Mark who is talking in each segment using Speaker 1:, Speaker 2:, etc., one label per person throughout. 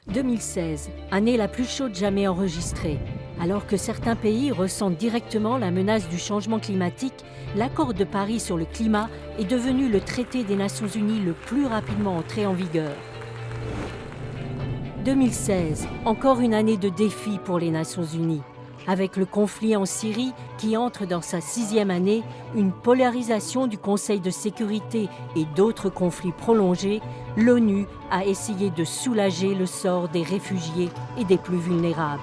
Speaker 1: 2016, année la plus chaude jamais enregistrée. Alors que certains pays ressentent directement la menace du changement climatique, l'accord de Paris sur le climat est devenu le traité des Nations Unies le plus rapidement entré en vigueur. 2016, encore une année de défi pour les Nations Unies. Avec le conflit en Syrie qui entre dans sa 6e année, une polarisation du Conseil de sécurité et d'autres conflits prolongés, l'ONU a essayé de soulager le sort des réfugiés et des plus vulnérables.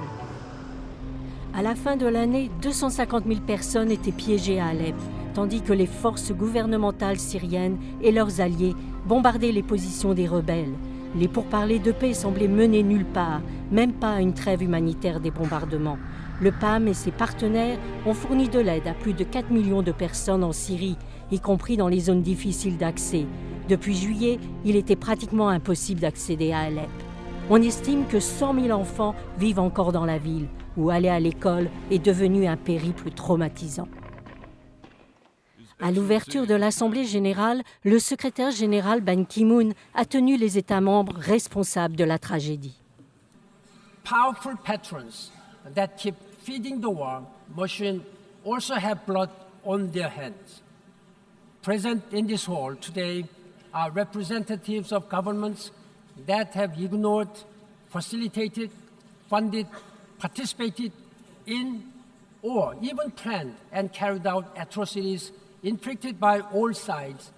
Speaker 1: À la fin de l'année, 250 000 personnes étaient piégées à Alep, tandis que les forces gouvernementales syriennes et leurs alliés bombardaient les positions des rebelles. Les pourparlers de paix semblaient mener nulle part, même pas à une trêve humanitaire des bombardements. Le PAM et ses partenaires ont fourni de l'aide à plus de 4 millions de personnes en Syrie, y compris dans les zones difficiles d'accès. Depuis juillet, il était pratiquement impossible d'accéder à Alep. On estime que 100 000 enfants vivent encore dans la ville, où aller à l'école est devenu un périple traumatisant. À l'ouverture de l'Assemblée générale, le secrétaire général Ban Ki-moon a tenu les États membres responsables de la tragédie.
Speaker 2: Powerful patrons that keep feeding the war machine also have blood on their hands. Present in this hall today are representatives of governments that have ignored, facilitated, funded, participated in, or even planned and carried out atrocities inflicted by all sides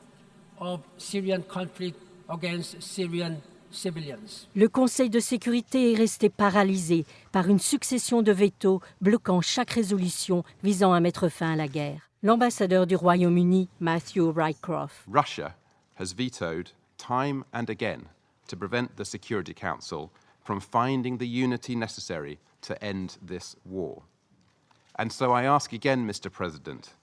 Speaker 2: of Syrian conflict against Syrian civilians.
Speaker 1: Le Conseil de sécurité est resté paralysé par une succession de vétos bloquant chaque résolution visant à mettre fin à la guerre. L'ambassadeur du Royaume-Uni, Matthew Rycroft.
Speaker 3: Russia has vetoed time and again to prevent the Security Council from finding the unity necessary to end this war. And so I ask again, Mr. President,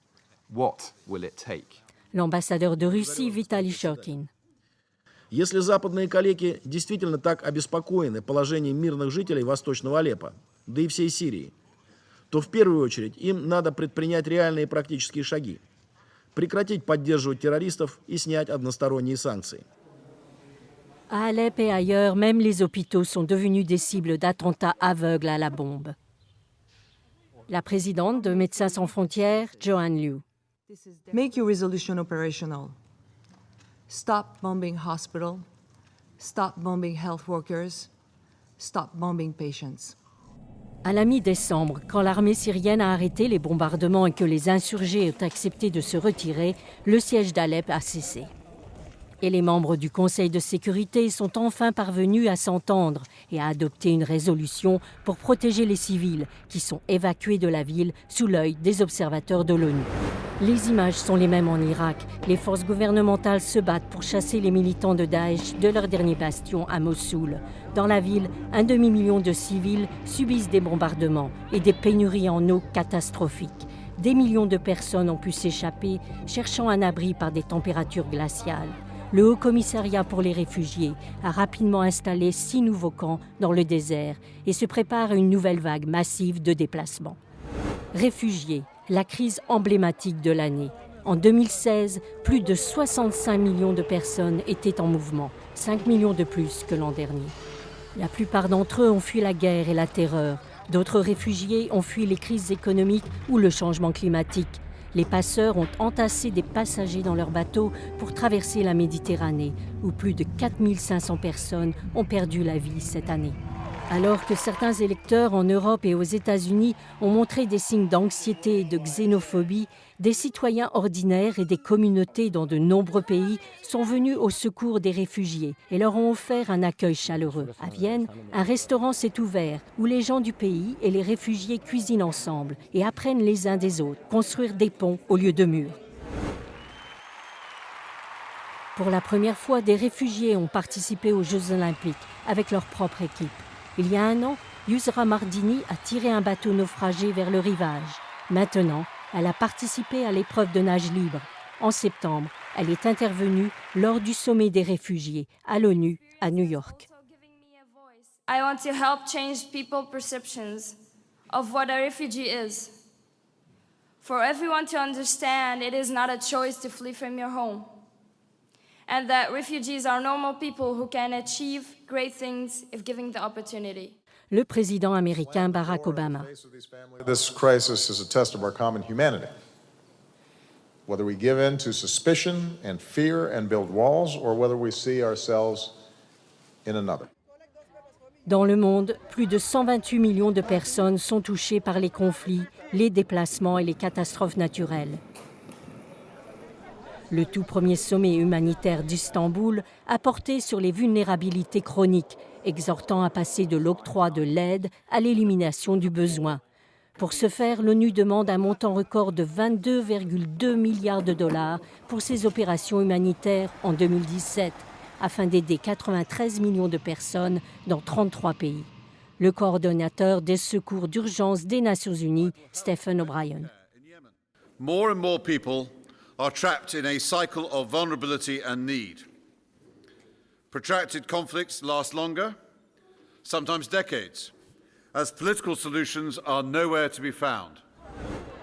Speaker 3: what will it take?
Speaker 1: L'ambassadeur de Russie, Vitaly Churkin.
Speaker 4: Если западные коллеги действительно так обеспокоены положением мирных жителей Восточного Алеппо, да и всей Сирии, то в первую очередь им надо предпринять реальные практические шаги, прекратить поддерживать террористов и снять односторонние санкции.
Speaker 1: À Alep et ailleurs, même les hôpitaux sont devenus des cibles d'attentats aveugles à la bombe. La présidente de Médecins sans frontières, Joanne Liu.
Speaker 5: Make your resolution operational. Stop bombing hospitals. Stop bombing health workers. Stop bombing patients.
Speaker 1: À la mi-décembre, quand l'armée syrienne a arrêté les bombardements et que les insurgés ont accepté de se retirer, le siège d'Alep a cessé. Et les membres du Conseil de sécurité sont enfin parvenus à s'entendre et à adopter une résolution pour protéger les civils qui sont évacués de la ville sous l'œil des observateurs de l'ONU. Les images sont les mêmes en Irak. Les forces gouvernementales se battent pour chasser les militants de Daesh de leur dernier bastion à Mossoul. Dans la ville, 1 demi-million de civils subissent des bombardements et des pénuries en eau catastrophiques. Des millions de personnes ont pu s'échapper, cherchant un abri par des températures glaciales. Le Haut Commissariat pour les réfugiés a rapidement installé 6 nouveaux camps dans le désert et se prépare à une nouvelle vague massive de déplacements. Réfugiés, la crise emblématique de l'année. En 2016, plus de 65 millions de personnes étaient en mouvement, 5 millions de plus que l'an dernier. La plupart d'entre eux ont fui la guerre et la terreur. D'autres réfugiés ont fui les crises économiques ou le changement climatique. Les passeurs ont entassé des passagers dans leurs bateaux pour traverser la Méditerranée, où plus de 4 500 personnes ont perdu la vie cette année. Alors que certains électeurs en Europe et aux États-Unis ont montré des signes d'anxiété et de xénophobie, des citoyens ordinaires et des communautés dans de nombreux pays sont venus au secours des réfugiés et leur ont offert un accueil chaleureux. À Vienne, un restaurant s'est ouvert où les gens du pays et les réfugiés cuisinent ensemble et apprennent les uns des autres, construire des ponts au lieu de murs. Pour la première fois, des réfugiés ont participé aux Jeux Olympiques avec leur propre équipe. Il y a un an, Yusra Mardini a tiré un bateau naufragé vers le rivage. Maintenant, elle a participé à l'épreuve de nage libre. En septembre, elle est intervenue lors du sommet des réfugiés à l'ONU à New York.
Speaker 6: I want to help change people's perceptions of what a refugee is. For everyone to understand, it is not a choice to flee from your home. and that refugees are normal people who can achieve great things if given the opportunity.
Speaker 1: Le président américain Barack Obama.
Speaker 7: This crisis is a test of our common humanity. Whether we give in to suspicion and fear and build walls, or whether we see ourselves in another.
Speaker 1: Dans le monde, plus de 128 millions de personnes sont touchées par les conflits, les déplacements et les catastrophes naturelles. Le tout premier sommet humanitaire d'Istanbul a porté sur les vulnérabilités chroniques, exhortant à passer de l'octroi de l'aide à l'élimination du besoin. Pour ce faire, l'ONU demande un montant record de 22,2 milliards de dollars pour ses opérations humanitaires en 2017, afin d'aider 93 millions de personnes dans 33 pays. Le coordonnateur des secours d'urgence des Nations Unies, Stephen O'Brien.
Speaker 8: More and more people are trapped in a cycle of vulnerability and need. Protracted conflicts last longer, sometimes decades, as political solutions are nowhere to be found.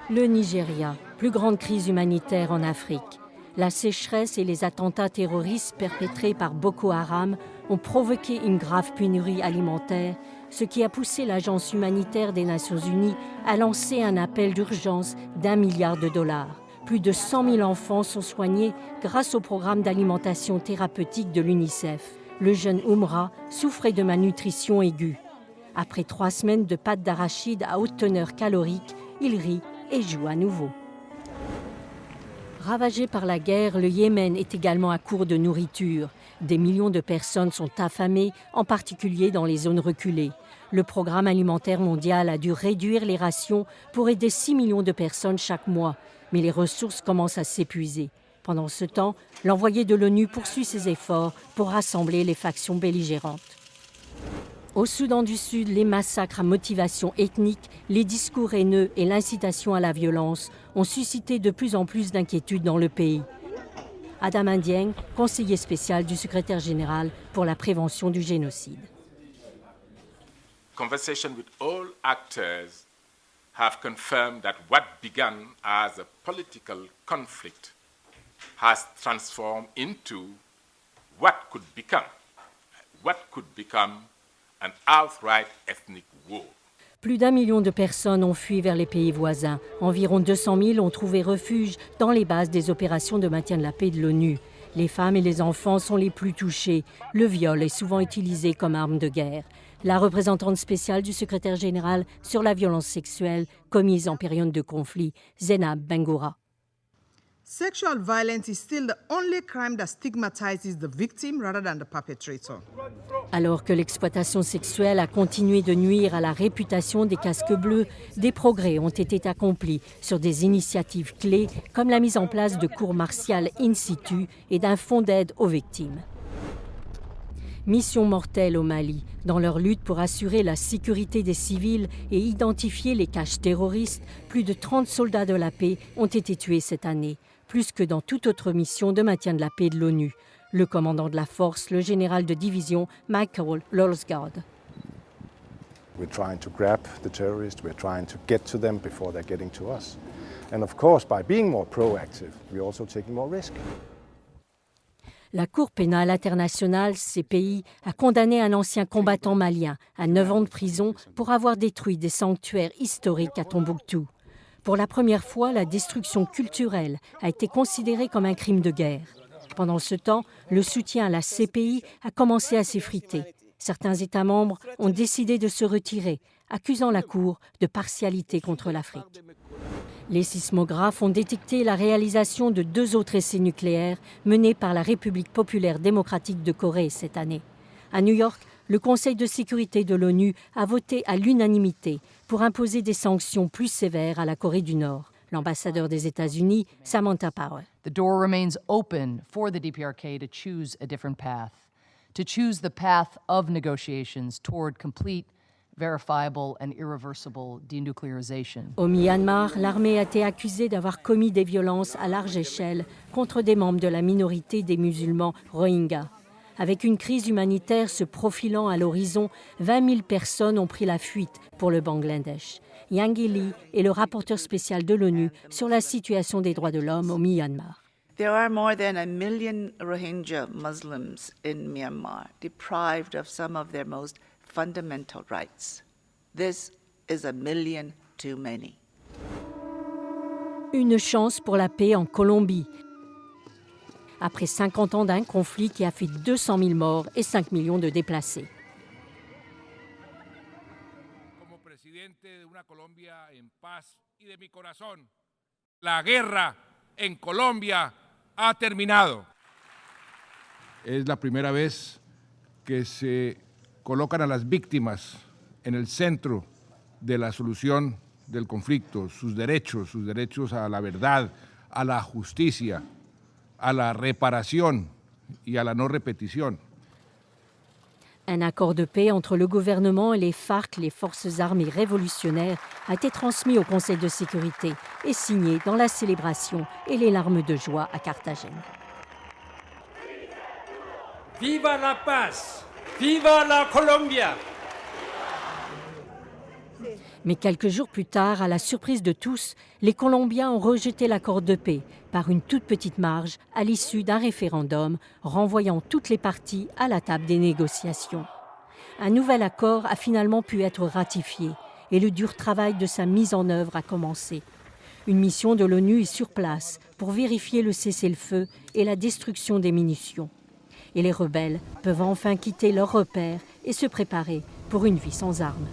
Speaker 1: Le Nigeria, plus grande crise humanitaire en Afrique. La sécheresse et les attentats terroristes perpétrés par Boko Haram ont provoqué une grave pénurie alimentaire, ce qui a poussé l'Agence humanitaire des Nations Unies à lancer un appel d'urgence d'1 milliard de dollars. Plus de 100 000 enfants sont soignés grâce au programme d'alimentation thérapeutique de l'UNICEF. Le jeune Oumra souffrait de malnutrition aiguë. Après 3 semaines de pâtes d'arachide à haute teneur calorique, il rit et joue à nouveau. Ravagé par la guerre, le Yémen est également à court de nourriture. Des millions de personnes sont affamées, en particulier dans les zones reculées. Le Programme alimentaire mondial a dû réduire les rations pour aider 6 millions de personnes chaque mois. Mais les ressources commencent à s'épuiser. Pendant ce temps, l'envoyé de l'ONU poursuit ses efforts pour rassembler les factions belligérantes. Au Soudan du Sud, les massacres à motivation ethnique, les discours haineux et l'incitation à la violence ont suscité de plus en plus d'inquiétudes dans le pays. Adam Ndiaye, conseiller spécial du secrétaire général pour la prévention du génocide.
Speaker 9: Conversation with all actors have confirmed that what began as a political conflict has transformed into what could become an outright ethnic war.
Speaker 1: Plus d'1 million de personnes ont fui vers les pays voisins. Environ 200 000 ont trouvé refuge dans les bases des opérations de maintien de la paix de l'ONU. Les femmes et les enfants sont les plus touchés. Le viol est souvent utilisé comme arme de guerre. La représentante spéciale du secrétaire général sur la violence sexuelle commise en période de conflit, Zainab Bengoura.
Speaker 10: Sexual violence is still the only crime that stigmatizes the victim rather than the perpetrator.
Speaker 1: Alors que l'exploitation sexuelle a continué de nuire à la réputation des casques bleus, des progrès ont été accomplis sur des initiatives clés comme la mise en place de cours martiales in situ et d'un fonds d'aide aux victimes. Mission mortelle au Mali. Dans leur lutte pour assurer la sécurité des civils et identifier les caches terroristes, plus de 30 soldats de la paix ont été tués cette année, plus que dans toute autre mission de maintien de la paix de l'ONU. Le commandant de la force, le général de division Michael Lolsgaard.
Speaker 11: We're trying to grab the terrorists, we're trying to get to them before they're getting to us. And of course, by being more proactive, we're also taking more risk.
Speaker 1: La Cour pénale internationale, CPI, a condamné un ancien combattant malien à 9 ans de prison pour avoir détruit des sanctuaires historiques à Tombouctou. Pour la première fois, la destruction culturelle a été considérée comme un crime de guerre. Pendant ce temps, le soutien à la CPI a commencé à s'effriter. Certains États membres ont décidé de se retirer, accusant la Cour de partialité contre l'Afrique. Les sismographes ont détecté la réalisation de 2 autres essais nucléaires menés par la République populaire démocratique de Corée cette année. À New York, le Conseil de sécurité de l'ONU a voté à l'unanimité pour imposer des sanctions plus sévères à la Corée du Nord. L'ambassadeur des États-Unis, Samantha Power.
Speaker 12: The door remains open for the DPRK to choose a different path, to choose the path of negotiations toward complete, verifiable and irreversible denuclearization.
Speaker 1: Au Myanmar, l'armée a été accusée d'avoir commis des violences à large échelle contre des membres de la minorité des musulmans Rohingyas. Avec une crise humanitaire se profilant à l'horizon, 20 000 personnes ont pris la fuite pour le Bangladesh. Yang Lee est le rapporteur spécial de l'ONU sur la situation des droits de l'homme au Myanmar.
Speaker 13: There are more than 1 million Rohingya Muslims in Myanmar, deprived of some of their most fundamental rights. This is 1 million too many.
Speaker 1: Une chance pour la paix en Colombie. Après 50 ans d'un conflit qui a fait 200 000 morts et 5 millions de déplacés.
Speaker 14: Como presidente de una Colombia en paz y de mi corazón, la guerra en Colombia ha terminado. Es la primera vez que se colocan a las víctimas en el centro de la solución del conflicto, sus derechos a la verdad, a la justicia, a la reparación y a la no repetición.
Speaker 1: Un accord de paix entre le gouvernement et les FARC, les forces armées révolutionnaires, a été transmis au Conseil de sécurité et signé dans la célébration et les larmes de joie à Carthagène.
Speaker 2: Viva la paz! Viva la Colombia!
Speaker 1: Mais quelques jours plus tard, à la surprise de tous, les Colombiens ont rejeté l'accord de paix par une toute petite marge à l'issue d'un référendum renvoyant toutes les parties à la table des négociations. Un nouvel accord a finalement pu être ratifié et le dur travail de sa mise en œuvre a commencé. Une mission de l'ONU est sur place pour vérifier le cessez-le-feu et la destruction des munitions. Et les rebelles peuvent enfin quitter leurs repères et se préparer pour une vie sans armes.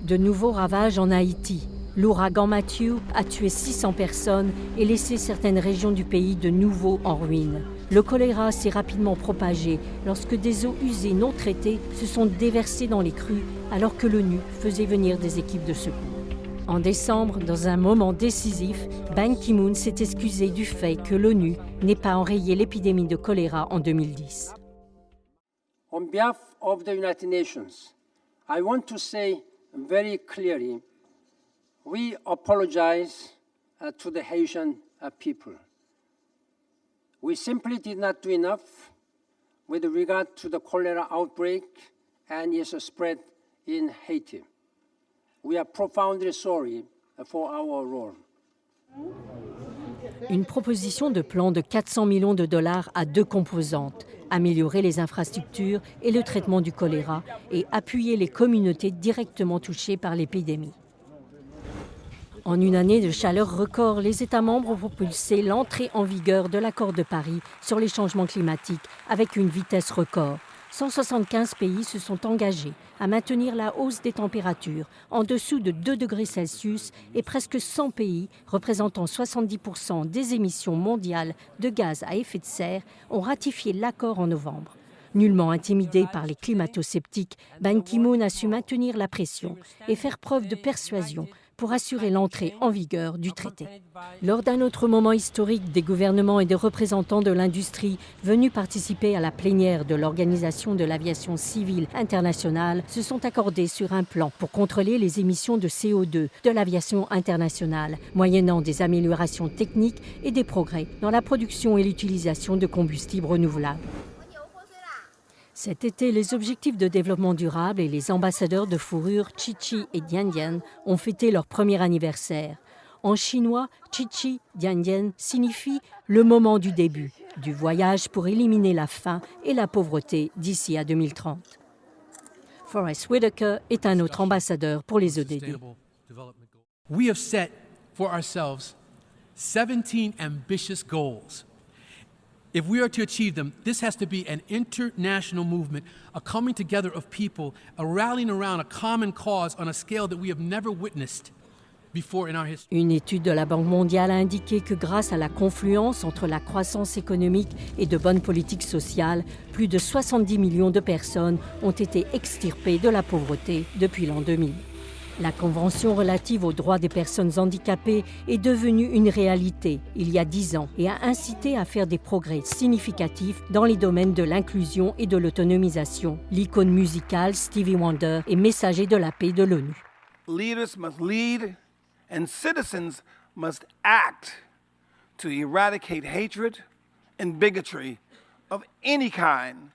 Speaker 1: De nouveaux ravages en Haïti. L'ouragan Matthew a tué 600 personnes et laissé certaines régions du pays de nouveau en ruine. Le choléra s'est rapidement propagé lorsque des eaux usées non traitées se sont déversées dans les crues alors que l'ONU faisait venir des équipes de secours. En décembre, dans un moment décisif, Ban Ki-moon s'est excusé du fait que l'ONU n'ait pas enrayé l'épidémie de choléra en 2010.
Speaker 2: On behalf of the United Nations, I want to say very clearly, we apologize to the Haitian people. We simply did not do enough with regard to the cholera outbreak and its spread in Haiti. We are profoundly sorry for our role.
Speaker 1: Une proposition de plan de 400 millions de dollars a deux composantes: améliorer les infrastructures et le traitement du choléra et appuyer les communautés directement touchées par l'épidémie. En une année de chaleur record, les États membres ont propulsé l'entrée en vigueur de l'accord de Paris sur les changements climatiques avec une vitesse record. 175 pays se sont engagés à maintenir la hausse des températures en dessous de 2 degrés Celsius et presque 100 pays, représentant 70% des émissions mondiales de gaz à effet de serre, ont ratifié l'accord en novembre. Nullement intimidé par les climato-sceptiques, Ban Ki-moon a su maintenir la pression et faire preuve de persuasion pour assurer l'entrée en vigueur du traité. Lors d'un autre moment historique, des gouvernements et des représentants de l'industrie venus participer à la plénière de l'Organisation de l'aviation civile internationale se sont accordés sur un plan pour contrôler les émissions de CO2 de l'aviation internationale, moyennant des améliorations techniques et des progrès dans la production et l'utilisation de combustibles renouvelables. Cet été, les objectifs de développement durable et les ambassadeurs de fourrure Chi-Chi et Dian-Dian ont fêté leur premier anniversaire. En chinois, Chi-Chi, Dian-Dian signifie le moment du début, du voyage pour éliminer la faim et la pauvreté d'ici à 2030. Forrest Whitaker est un autre ambassadeur pour les ODD.
Speaker 15: We have set for ourselves 17 ambitious goals. If we are to achieve them, this has to be an international movement, a coming together of people, a rallying around a common cause on a scale that we have never witnessed before in our history.
Speaker 1: Une étude de la Banque mondiale a indiqué que grâce à la confluence entre la croissance économique et de bonnes politiques sociales, plus de 70 millions de personnes ont été extirpées de la pauvreté depuis l'an 2000. La Convention relative aux droits des personnes handicapées est devenue une réalité il y a 10 ans et a incité à faire des progrès significatifs dans les domaines de l'inclusion et de l'autonomisation. L'icône musicale Stevie Wonder est messager de la paix de l'ONU.
Speaker 16: Leaders must lead and citizens must act to eradicate hatred and bigotry of any kind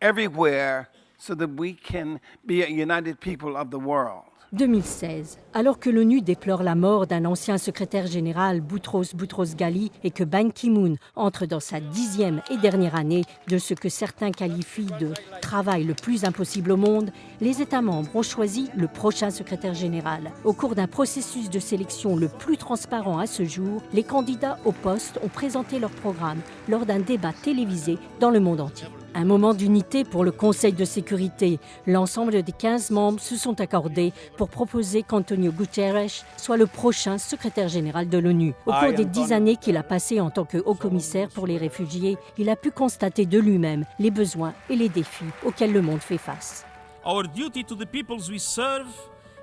Speaker 16: everywhere so that we can be a united people of the world.
Speaker 1: 2016. Alors que l'ONU déplore la mort d'un ancien secrétaire général, Boutros Boutros-Ghali, et que Ban Ki-moon entre dans sa 10e et dernière année de ce que certains qualifient de travail le plus impossible au monde, les États membres ont choisi le prochain secrétaire général. Au cours d'un processus de sélection le plus transparent à ce jour, les candidats au poste ont présenté leur programme lors d'un débat télévisé dans le monde entier. Un moment d'unité pour le Conseil de sécurité. L'ensemble des 15 membres se sont accordés pour proposer qu'Antonio Guterres soit le prochain secrétaire général de l'ONU. Au cours des 10 années qu'il a passées en tant que haut-commissaire pour les réfugiés, il a pu constater de lui-même les besoins et les défis auxquels le monde fait face.
Speaker 17: Our duty to the peoples we serve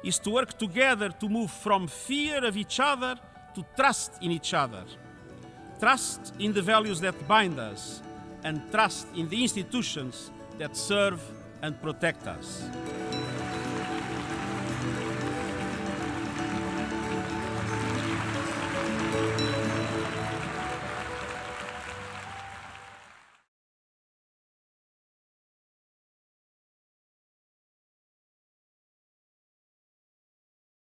Speaker 17: is to work together to move from fear of each other to trust in each other. Trust in the values that bind us, and trust in the institutions that serve and protect us.